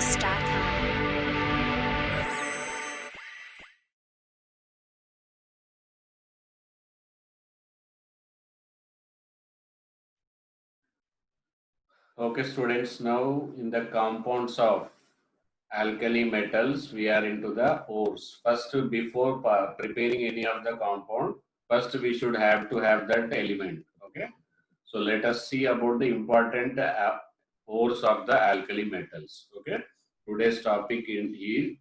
SourceDots.com. Okay, students, now in the compounds of alkali metals, we are into the ores. First, before preparing any of the compound, first we should have to have that element. Okay, so let us see about the important ores of the alkali metals. Okay, today's topic in here,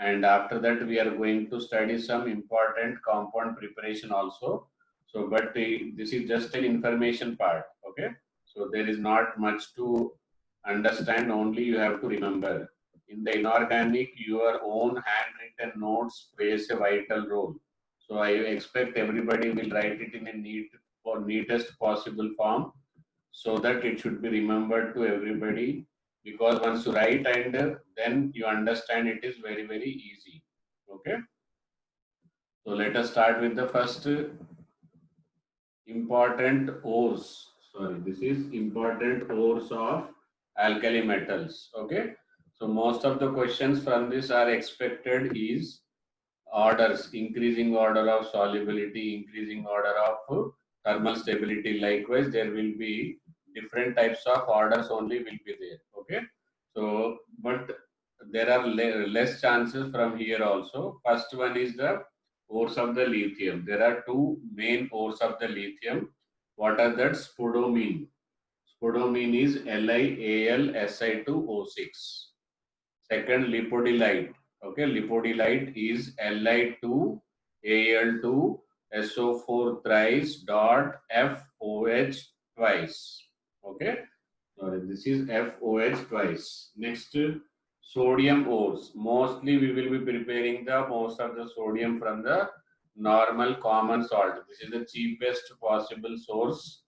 and after that we are going to study some important compound preparation also. So, but this is just an information part. Okay, so there is not much to understand, only you have to remember. In the inorganic, your own handwritten notes plays a vital role. So I expect everybody will write it in a neatest possible form, so that it should be remembered to everybody, because once you write and then you understand, it is very easy. Okay, so let us start with the first important ores. Sorry, this is important ores of alkali metals. Okay, so most of the questions from this are expected is orders, increasing order of solubility, increasing order of thermal stability. Likewise, there will be different types of orders only will be there. Okay, so but there are less chances from here also. First one is the ores of the lithium. There are two main ores of the lithium. What are that? Spodumene. Spodumene is LiAlSi2O6. Second, lipodylite. Okay, lipodylite is Li2Al2SO4 thrice dot FOH twice. Okay, sorry, this is FOH twice. Next, sodium ores. Mostly we will be preparing the most of the sodium from the normal common salt. This is the cheapest possible source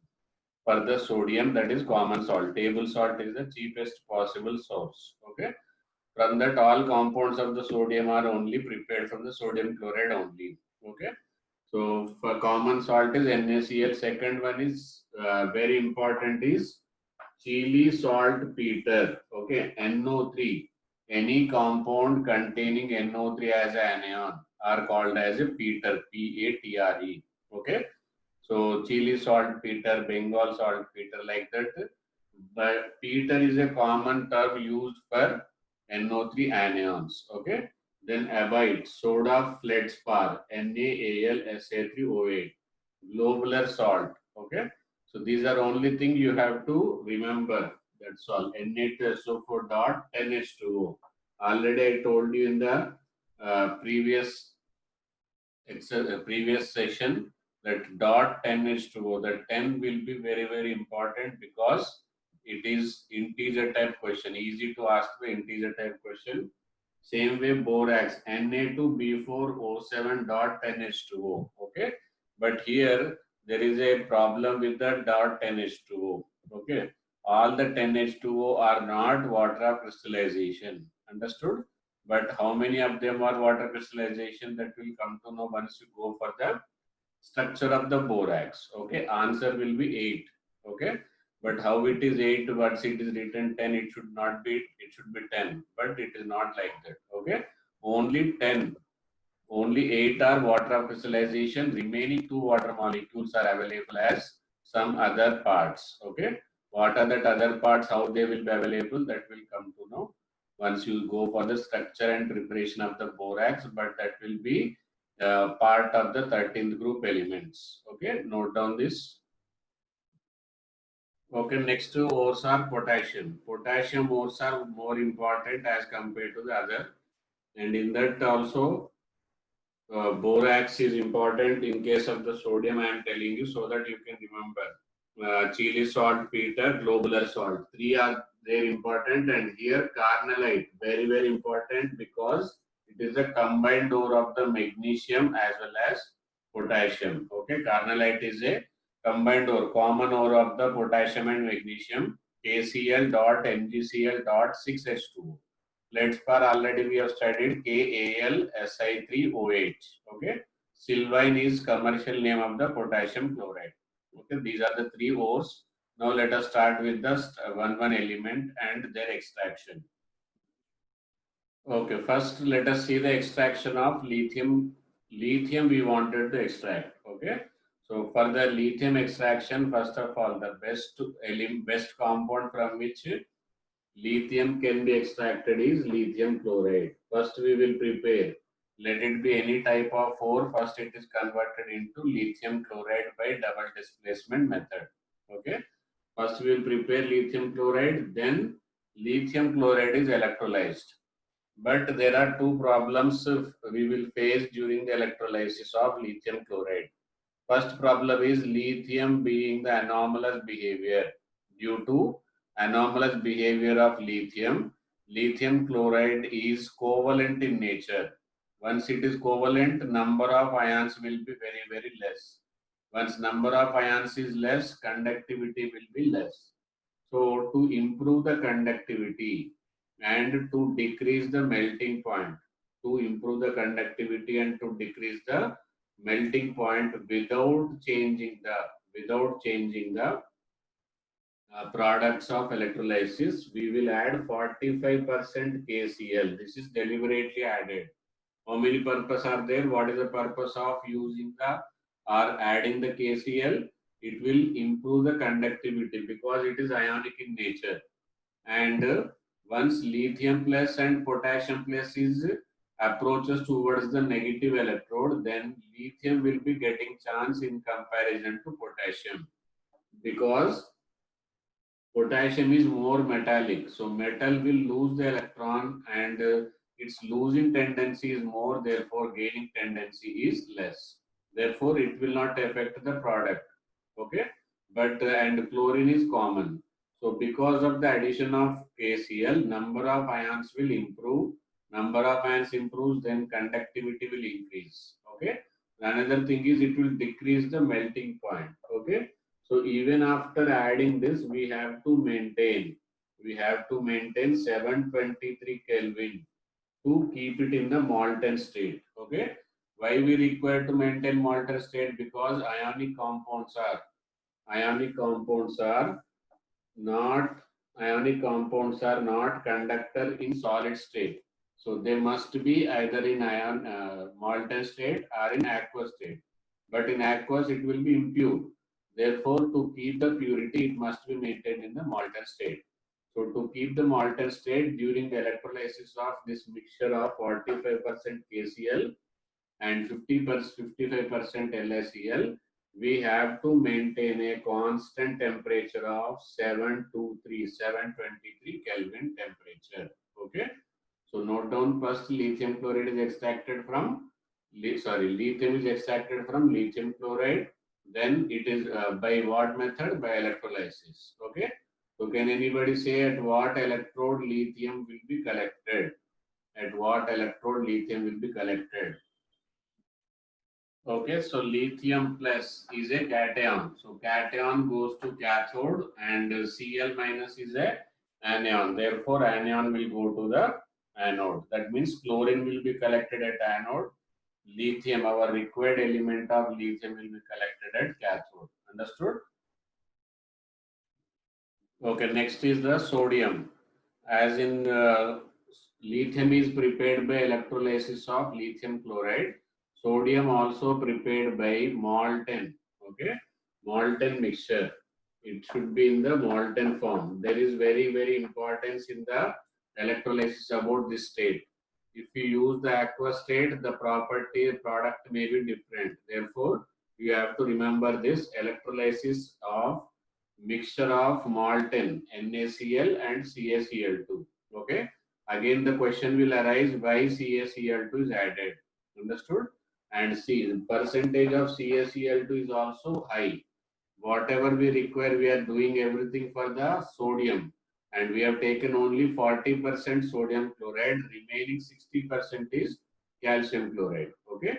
for the sodium, that is common salt. Table salt is the cheapest possible source. Okay, from that, all compounds of the sodium are only prepared from the sodium chloride only. Okay. So for common salt is NaCl. Second one is very important is chili saltpeter. Okay, NO3. Any compound containing NO3 as an anion are called as a peter. P-A-T-R-E. Okay. So chili saltpeter, Bengal saltpeter, like that. But peter is a common term used for NO3 anions. Okay. Then abite, soda feldspar, NaAlSa3O8, globular salt. Okay. So these are only thing you have to remember. That's all. Na2SO4 dot 10H2O. Already I told you in the previous previous session that dot 10H2O. That 10 will be very important, because it is integer type question. Easy to ask the integer type question. Same way borax, Na2B4O7 dot 10H2O. Okay, but here there is a problem with the dot 10H2O. Okay, all the 10H2O are not water of crystallization. Understood? But how many of them are water crystallization, that will come to know once you go for the structure of the borax. Okay, answer will be 8. Okay, but how it is 8, but it is written 10, it should not be, it should be 10, but it is not like that. Okay, only 10, only 8 are water of crystallization, remaining 2 water molecules are available as some other parts. Okay, what are that other parts, how they will be available, that will come to know once you go for the structure and preparation of the borax, but that will be part of the 13th group elements. Okay, note down this. Okay, next to ores are potassium. Potassium ores are more important as compared to the other, and in that also borax is important in case of the sodium. I am telling you so that you can remember. Chili salt, peter, globular salt. Three are very important, and here carnallite very important, because it is a combined ore of the magnesium as well as potassium. Okay, carnallite is a combined ore, common ore of the potassium and magnesium. KCl dot MgCl dot 6H2O. Feldspar already we have studied, KAlSi3O8. Okay, Sylvine is commercial name of the potassium chloride. Okay, these are the three ores. Now let us start with the one element and their extraction. Okay, first let us see the extraction of lithium. Lithium we wanted to extract. Okay, so for the lithium extraction, first of all, the best compound from which lithium can be extracted is lithium chloride. First we will prepare. Let it be any type of ore. First it is converted into lithium chloride by double displacement method. Okay. First we will prepare lithium chloride. Then lithium chloride is electrolyzed. But there are two problems we will face during the electrolysis of lithium chloride. First problem is lithium being the anomalous behavior. Due to anomalous behavior of lithium, lithium chloride is covalent in nature. Once it is covalent, number of ions will be very, very less. Once number of ions is less, conductivity will be less. So to improve the conductivity and to decrease the melting point, to improve the conductivity and to decrease the melting point without changing the products of electrolysis, we will add 45% KCl. This is deliberately added. How many purpose are there? What is the purpose of using the or adding the KCl? It will improve the conductivity because it is ionic in nature. And once lithium plus and potassium plus is approaches towards the negative electrode, then lithium will be getting chance in comparison to potassium, because potassium is more metallic. So metal will lose the electron, and its losing tendency is more, therefore gaining tendency is less. Therefore, it will not affect the product. Okay, but and chlorine is common. So because of the addition of KCl, number of ions will improve. Number of ions improves, then conductivity will increase. Okay. Another thing is it will decrease the melting point. Okay. So even after adding this, we have to maintain 723 Kelvin to keep it in the molten state. Okay. Why we require to maintain molten state? Because ionic compounds are not not conductor in solid state. So they must be either in molten state or in aqueous state. But in aqueous it will be impure. Therefore, to keep the purity, it must be maintained in the molten state. So to keep the molten state during the electrolysis of this mixture of 45% KCl and 55% LaCl, we have to maintain a constant temperature of 723 Kelvin temperature. Okay. So note down, first lithium chloride is extracted from, lithium is extracted from lithium chloride. Then it is by what method? By electrolysis. Okay. So can anybody say at what electrode lithium will be collected? At what electrode lithium will be collected? Okay, so lithium plus is a cation. So cation goes to cathode, and Cl minus is a anion. Therefore, anion will go to the anode. That means chlorine will be collected at anode. Lithium, our required element of lithium, will be collected at cathode. Understood? Okay, next is the sodium. As in lithium is prepared by electrolysis of lithium chloride. Sodium also prepared by molten. Okay, molten mixture. It should be in the molten form. There is very, very importance in the electrolysis about this state. If you use the aqueous state, the product may be different. Therefore, you have to remember this electrolysis of mixture of molten NaCl and CaCl2. Okay. Again, the question will arise why CaCl2 is added. Understood? And see, the percentage of CaCl2 is also high. Whatever we require, we are doing everything for the sodium, and we have taken only 40% sodium chloride, remaining 60% is calcium chloride. Okay.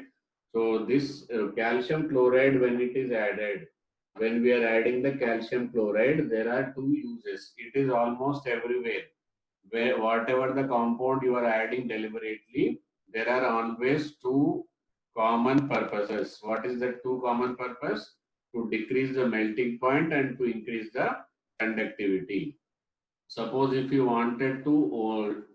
So this calcium chloride, when it is added, when we are adding the calcium chloride, there are two uses. It is almost everywhere. Where whatever the compound you are adding deliberately, there are always two common purposes. What is the two common purpose? To decrease the melting point and to increase the conductivity. Suppose if you wanted to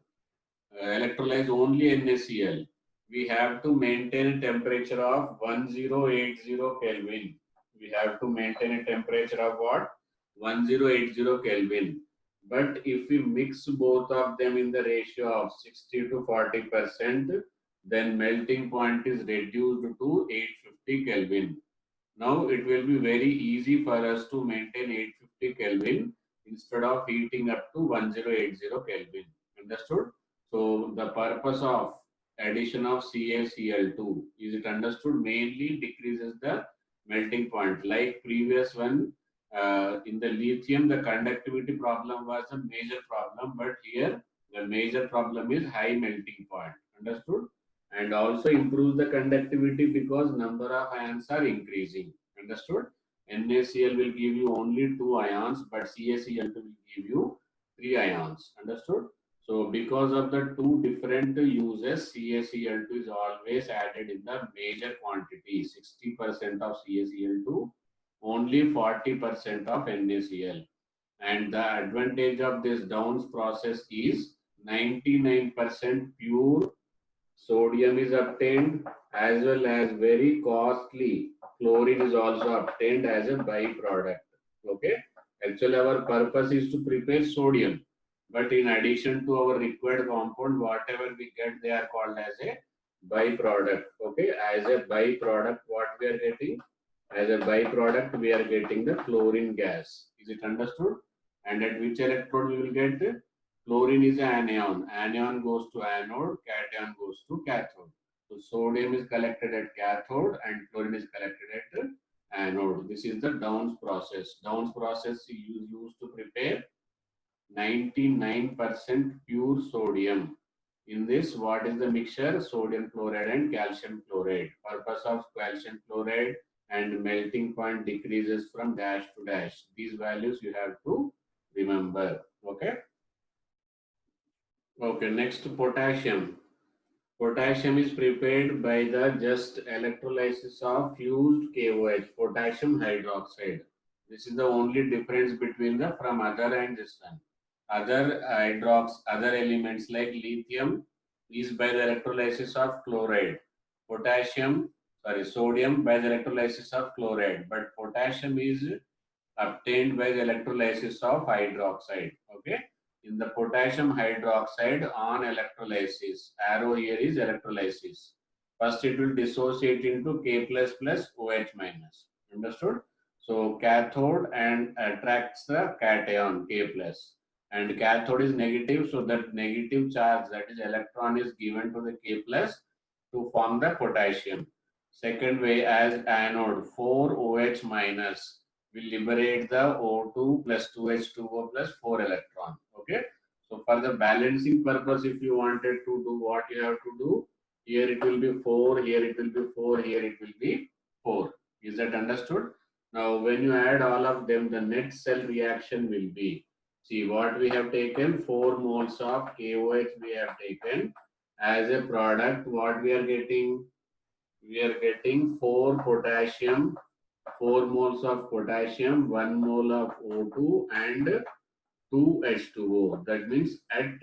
electrolyze only NaCl, we have to maintain a temperature of 1080 Kelvin. We have to maintain a temperature of what? 1080 Kelvin. But if we mix both of them in the ratio of 60 to 40%, then melting point is reduced to 850 Kelvin. Now it will be very easy for us to maintain 850 Kelvin instead of heating up to 1080 Kelvin. Understood? So the purpose of addition of CaCl2 is it understood mainly decreases the melting point. Like previous one, in the lithium, the conductivity problem was a major problem, but here the major problem is high melting point. Understood? And also improves the conductivity because number of ions are increasing. Understood? NaCl will give you only 2 ions, but CaCl2 will give you 3 ions. Understood? So because of the two different uses, CaCl2 is always added in the major quantity, 60% of CaCl2, only 40% of NaCl. And the advantage of this Downs process is 99% pure sodium is obtained, as well as very costly chlorine is also obtained as a byproduct. Okay, actually our purpose is to prepare sodium, but in addition to our required compound, whatever we get, they are called as a byproduct. Okay, as a byproduct, what we are getting? As a byproduct, we are getting the chlorine gas. Is it understood? And at which electrode we will get? Chlorine is an anion. Anion goes to anode, cation goes to cathode. So sodium is collected at cathode and chlorine is collected at anode. This is the Downs process. Downs process is used to prepare 99% pure sodium. In this, what is the mixture? Sodium chloride and calcium chloride. Purpose of calcium chloride and melting point decreases from dash to dash. These values you have to remember. Okay. Okay, next potassium. Potassium is prepared by the just electrolysis of fused KOH, potassium hydroxide. This is the only difference between the from other and this one. Other elements like lithium is by the electrolysis of chloride. Sodium by the electrolysis of chloride, but potassium is obtained by the electrolysis of hydroxide. Okay, in the potassium hydroxide on electrolysis, arrow here is electrolysis. First it will dissociate into K plus plus OH minus. Understood? So cathode and attracts the cation K plus, and cathode is negative, so that negative charge, that is electron, is given to the K plus to form the potassium. Second way, as anode, 4 OH minus will liberate the O2 plus 2H2O plus 4 electron. Okay. So for the balancing purpose, if you wanted to do what you have to do, here it will be 4, here it will be 4, here it will be 4. Is that understood? Now when you add all of them, the net cell reaction will be, see what we have taken, 4 moles of KOH we have taken as a product. What we are getting? We are getting 4 potassium, 4 moles of potassium, 1 mole of O2 and 2 H2O. That means at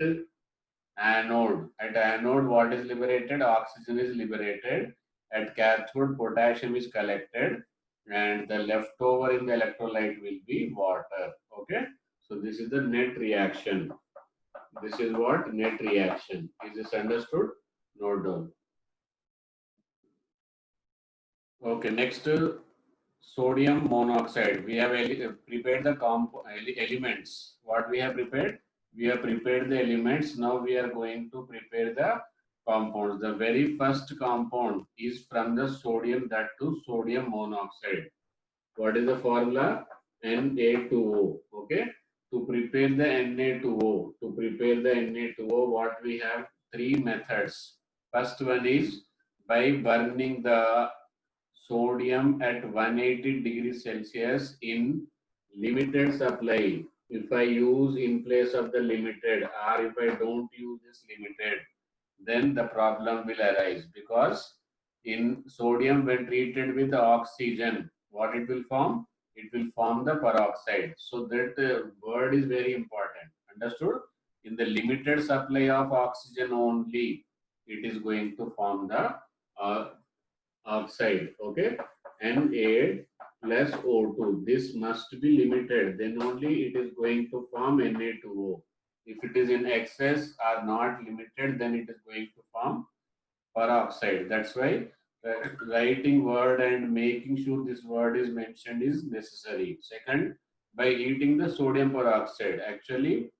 anode what is liberated? Oxygen is liberated. At cathode, potassium is collected, and the leftover in the electrolyte will be water. Okay. So this is the net reaction. This is what net reaction. Is this understood? Note down. Okay, next sodium monoxide. We have prepared the elements. What we have prepared? We have prepared the elements. Now we are going to prepare the compounds. The very first compound is from the sodium, that to sodium monoxide. What is the formula? Na2O. Okay. To prepare the Na2O, what we have? 3 methods. First one is by burning the sodium at 180 degrees Celsius in limited supply. If I use in place of the limited, or if I don't use this limited, then the problem will arise, because in sodium, when treated with the oxygen, what it will form? It will form the peroxide. So that word is very important. Understood? In the the limited supply of oxygen only, it is going to form the oxide. Okay, Na plus O2. This must be limited. Then only it is going to form Na2O. If it is in excess or not limited, then it is going to form peroxide. That's why writing word and making sure this word is mentioned is necessary. Second, by heating the sodium peroxide. Actually,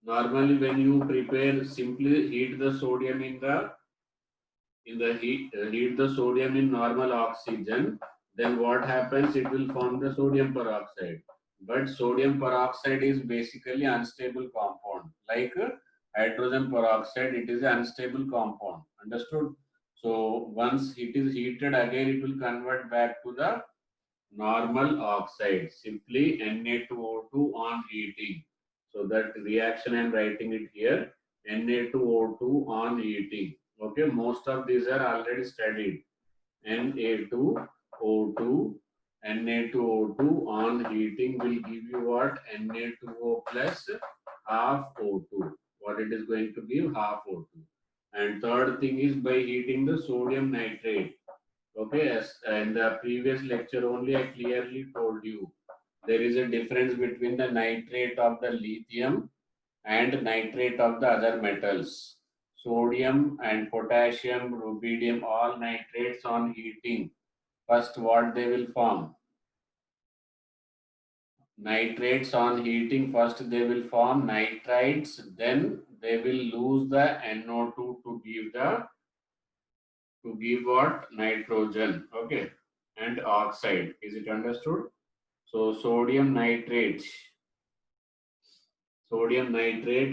normally when you prepare, simply heat the sodium heat the sodium in normal oxygen. Then what happens? It will form the sodium peroxide. But sodium peroxide is basically unstable compound. Like hydrogen peroxide, it is an unstable compound. Understood? So once it is heated again, it will convert back to the normal oxide. Simply Na2O2 on heating. So that reaction I am writing it here. Na2O2 on heating. Okay, most of these are already studied. Na2O2, Na2O2 on heating will give you what? Na2O plus half O2. What it is going to give? Half O2. And third thing is by heating the sodium nitrate. Okay, yes, in the previous lecture only I clearly told you there is a difference between the nitrate of the lithium and nitrate of the other metals. Sodium and potassium, rubidium, all nitrates on heating. First, what they will form? Nitrates on heating, first they will form nitrites, then they will lose the NO2 to give what? Nitrogen. Okay, and oxide. Is it understood? So sodium nitrate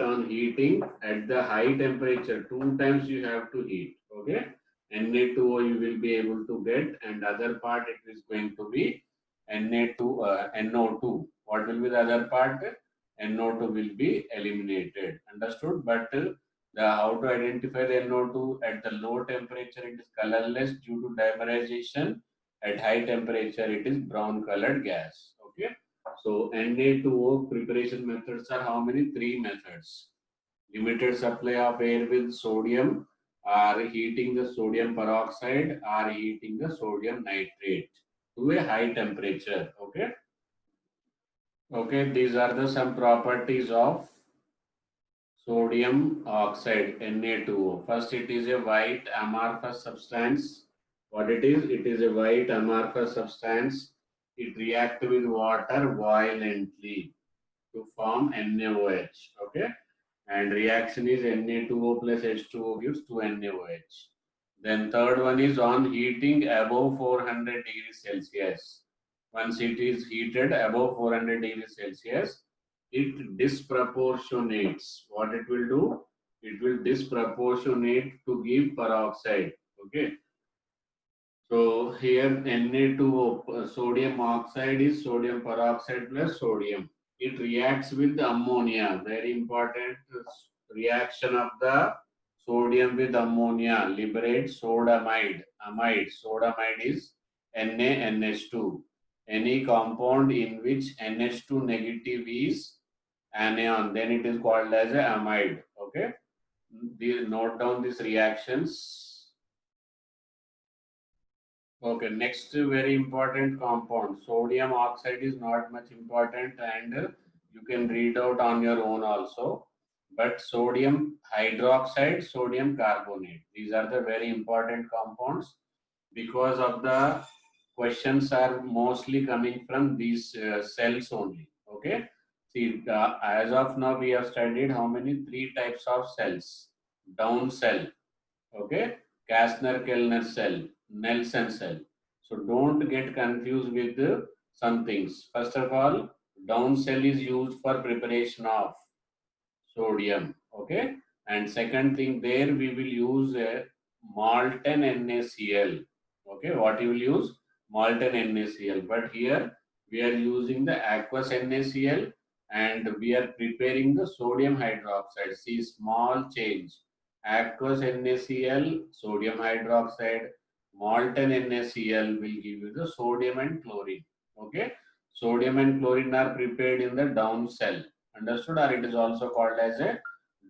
on heating at the high temperature, 2 times you have to heat. Okay, Na2O you will be able to get, and other part it is going to be NO2. What will be the other part? NO2 will be eliminated. Understood? But the how to identify the NO2 at the low temperature, it is colorless due to dimerization. At high temperature, it is brown colored gas. Okay. So Na2O preparation methods are how many? 3 methods. Limited supply of air with sodium, or heating the sodium peroxide, or heating the sodium nitrate to a high temperature. Okay. Okay, these are the some properties of sodium oxide, Na2O. First, it is a white amorphous substance. What it is? It is a white amorphous substance. It reacts with water violently to form NaOH. Okay, and reaction is Na2O plus H2O gives 2NaOH. Then third one is on heating above 400 degrees Celsius. Once it is heated above 400 degrees Celsius, it disproportionates. What it will do? It will disproportionate to give peroxide. Okay. So here Na2O, sodium oxide is sodium peroxide plus sodium. It reacts with ammonia. Very important reaction of the sodium with ammonia. Liberates sodamide. Sodamide is NaNH2. Any compound in which NH2 negative is anion, then it is called as a amide. Okay. Note down these reactions. Okay, next very important compound. Sodium oxide is not much important, and you can read out on your own also. But sodium hydroxide, sodium carbonate. These are the very important compounds because of the questions are mostly coming from these cells only. Okay. See, as of now we have studied how many? 3 types of cells. Down cell. Okay, Kastner-Kellner cell, Nelson cell. So don't get confused with some things. First of all, down cell is used for preparation of sodium. Okay, and second thing, there we will use a molten NaCl. Okay, what you will use? Molten NaCl. But here we are using the aqueous NaCl, and we are preparing the sodium hydroxide. See, small change. Aqueous NaCl, sodium hydroxide, molten NaCl will give you the sodium and chlorine. Okay, sodium and chlorine are prepared in the down cell. Understood? Or it is also called as a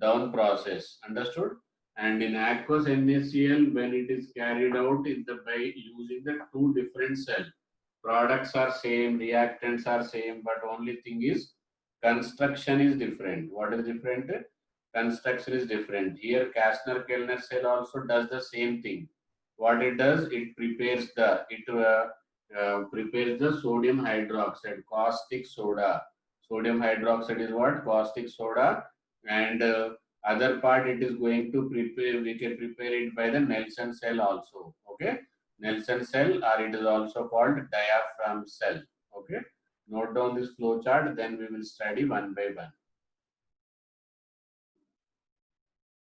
down process. Understood? And in aqueous NaCl, when it is carried out in the by using the two different cells, products are same, reactants are same, but only thing is construction is different. What is different? Construction is different. Here Kastner-Kellner cell also does the same thing. What it does, it prepares the sodium hydroxide, caustic soda. Sodium hydroxide is what? Caustic soda. And other part it is going to prepare, we can prepare it by the Nelson cell also. Okay. Nelson cell, or it is also called diaphragm cell. Okay. Note down this flow chart, then we will study one by one.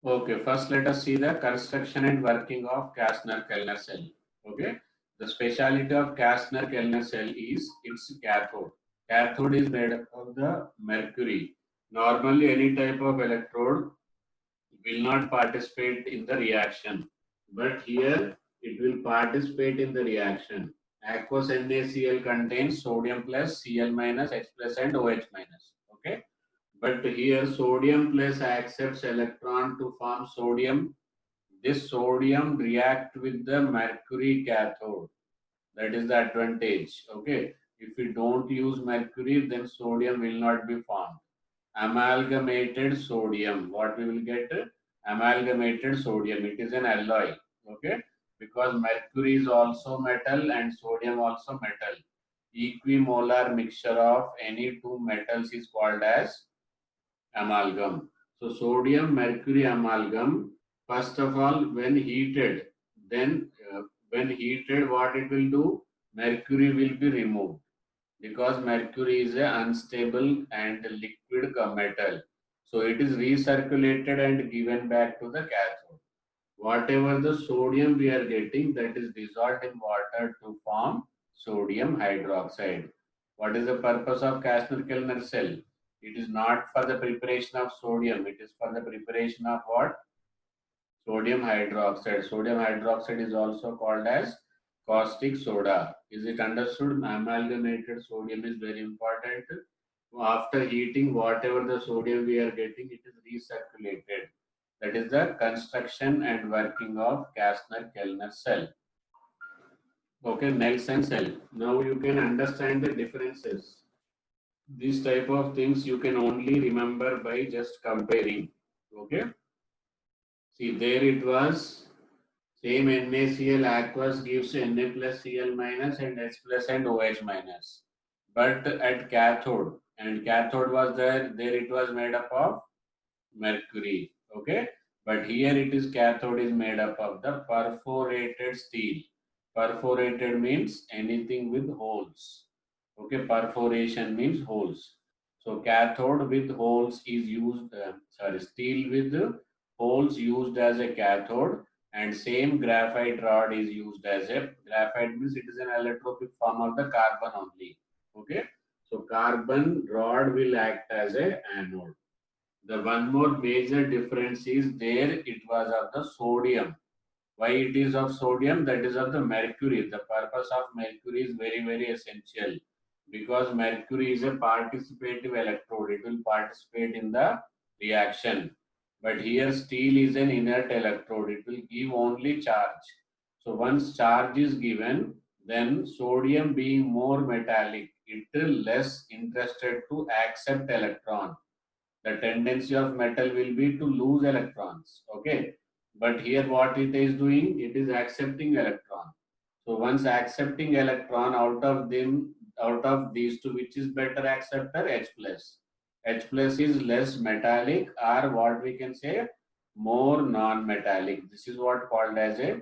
Okay, first let us see the construction and working of Kastner-Kellner cell. Okay, the speciality of Kastner-Kellner cell is its cathode. Cathode is made up of the mercury. Normally, any type of electrode will not participate in the reaction, but here it will participate in the reaction. Aqueous NaCl contains sodium plus Cl minus H plus and OH minus. Okay, but here sodium plus accepts electron to form sodium. This sodium react with the mercury cathode. That is the advantage. Okay, if we don't use mercury, then sodium will not be formed. Amalgamated sodium, what we will get? Amalgamated sodium, it is an alloy. Okay, because mercury is also metal and sodium also metal. Equimolar mixture of any two metals is called as amalgam. So sodium mercury amalgam, first of all, when heated, then when heated, what it will do? Mercury will be removed, because mercury is an unstable and liquid metal. So it is recirculated and given back to the cathode. Whatever the sodium we are getting, that is dissolved in water to form sodium hydroxide. What is the purpose of Kastner-Kellner cell? It is not for the preparation of sodium, it is for the preparation of what? Sodium hydroxide. Sodium hydroxide is also called as caustic soda. Is it understood? Amalgamated sodium is very important. After heating, whatever the sodium we are getting, it is recirculated. That is the construction and working of Kastner-Kellner cell. Okay, Nelson cell. Now you can understand the differences. These type of things you can only remember by just comparing. Okay. See, there it was. Same NaCl aqueous gives Na plus Cl minus and H plus and OH minus. But at cathode, and cathode was there it was made up of mercury. Okay. But here it is cathode is made up of the perforated steel. Perforated means anything with holes. Okay, perforation means holes. So cathode with holes is used, steel with holes used as a cathode, and same graphite rod is used as a, graphite means it is an allotropic form of the carbon only. Okay, so carbon rod will act as a anode. The one more major difference is there it was of the sodium. Why it is of sodium? That is of the mercury. The purpose of mercury is very, very essential, because mercury is a participative electrode. It will participate in the reaction. But here steel is an inert electrode. It will give only charge. So once charge is given, then sodium being more metallic, it is less interested to accept electron. The tendency of metal will be to lose electrons. Okay, but here what it is doing, it is accepting electron. So once accepting electron, out of them, out of these two, which is better acceptor? H plus. H plus is less metallic, or what we can say, more non-metallic. This is what called as a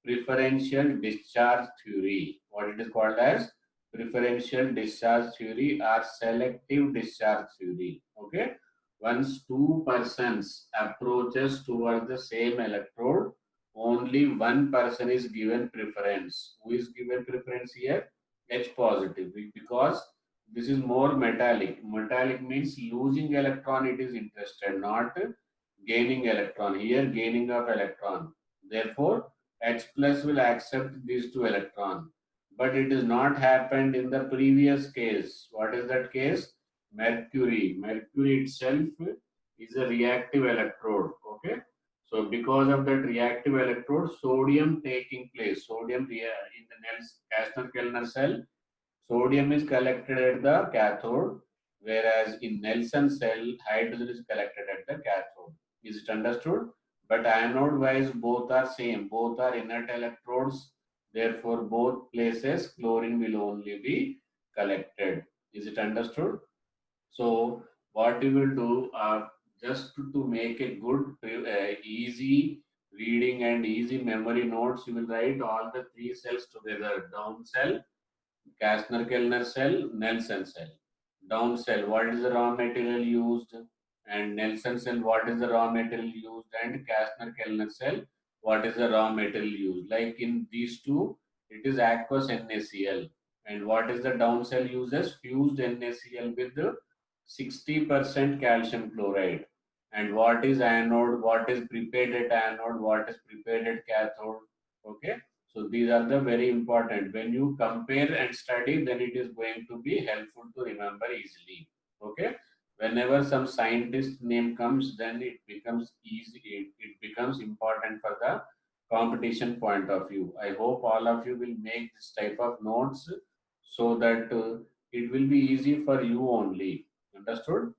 preferential discharge theory. What it is called as? Preferential discharge theory or selective discharge theory. Okay, once two persons approaches towards the same electrode, only one person is given preference. Who is given preference here? H positive, because this is more metallic. Metallic means losing electron it is interested, not gaining electron. Here gaining of electron. Therefore, H plus will accept these two electrons. But it is not happened in the previous case. What is that case? Mercury. Mercury itself is a reactive electrode. Okay. So because of that reactive electrode, sodium taking place. Sodium in the Kastner-Kellner cell, sodium is collected at the cathode, whereas in Nelson cell, hydrogen is collected at the cathode. Is it understood? But anode wise, both are same. Both are inert electrodes. Therefore, both places chlorine will only be collected. Is it understood? So what you will do, just to make a good, easy reading and easy memory notes, you will write all the three cells together. Down cell, Kastner-Kellner cell, Nelson cell. Down cell, what is the raw material used? And Nelson cell, what is the raw material used? And Kastner-Kellner cell, what is the raw material used? Like in these two, it is aqueous NaCl. And what is the down cell uses? Fused NaCl with the 60% calcium chloride. And what is anode? What is prepared at anode? What is prepared at cathode? Okay. So these are the very important. When you compare and study, then it is going to be helpful to remember easily. Okay. Whenever some scientist name comes, then it becomes easy. It becomes important for the competition point of view. I hope all of you will make this type of notes so that it will be easy for you only. Understood?